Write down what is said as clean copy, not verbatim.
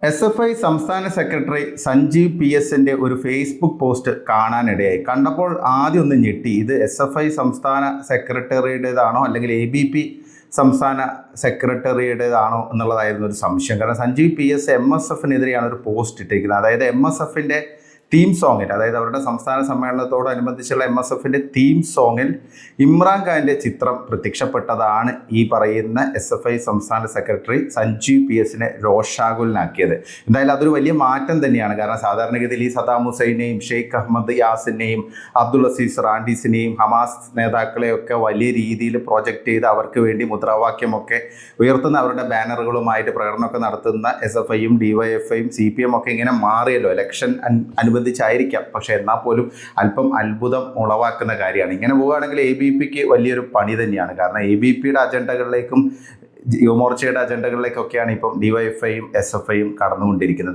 SFI സംസ്ഥാന secretary Sanjeev PS ഒരു Facebook post കാണാനിടയായി. കണ്ടപ്പോൾ ആദ്യം ഒന്ന് ഞെട്ടി. ഇത് SFI സംസ്ഥാന സെക്രട്ടറിയുടേതാണോ അല്ലെങ്കിൽ ABP സംസ്ഥാന സെക്രട്ടറിയുടേതാണോ എന്നുള്ളതായിരുന്നു ഒരു സംശയം. കാരണം സഞ്ജീവ് PS MSFനെതിരെയാണ് ഒരു പോസ്റ്റ് ഇട്ടിരിക്കുന്നത്. അതായത് MSFൻ്റെ തീം സോങ്ങിൽ, അതായത് അവരുടെ സംസ്ഥാന സമ്മേളനത്തോടനുബന്ധിച്ചുള്ള MSFൻ്റെ തീം സോങ്ങിൽ ഇമ്രാൻഖാൻ്റെ ചിത്രം പ്രത്യക്ഷപ്പെട്ടതാണ് ഈ പറയുന്ന SFI സംസ്ഥാന സെക്രട്ടറി സഞ്ജീവ് PS രോഷാകുലനാക്കിയത്. എന്തായാലും അതൊരു വലിയ മാറ്റം തന്നെയാണ്. കാരണം സാധാരണഗതിയിൽ ഈ സദാം ഹുസൈനെയും ഷെയ്ഖ് അഹമ്മദ് യാസിനെയും അബ്ദുൾ അസീസ് റാൻഡീസിനെയും ഹമാസ് നേതാക്കളെയൊക്കെ വലിയ രീതിയിൽ പ്രൊജക്റ്റ് ചെയ്ത് അവർക്ക് വേണ്ടി മുദ്രാവാക്യമൊക്കെ ഉയർത്തുന്ന അവരുടെ ബാനറുകളുമായിട്ട് പ്രകടനമൊക്കെ നടത്തുന്ന SFIയും DYFIയും CPM ഒക്കെ ഇങ്ങനെ മാറിയല്ലോ. ഇലക്ഷൻ അനുബന്ധിച്ചായിരിക്കാം, പക്ഷേ എന്നാൽ പോലും അല്പം അത്ഭുതം ഉളവാക്കുന്ന കാര്യമാണ്. ഇങ്ങനെ പോവുകയാണെങ്കിൽ ABPക്ക് വലിയൊരു പണി തന്നെയാണ്. കാരണം ABPയുടെ അജണ്ടകളിലേക്കും യുവമോർച്ചയുടെ അജണ്ടകളിലേക്കൊക്കെയാണ് ഇപ്പം DYFIയും SFIയും കടന്നുകൊണ്ടിരിക്കുന്നത്.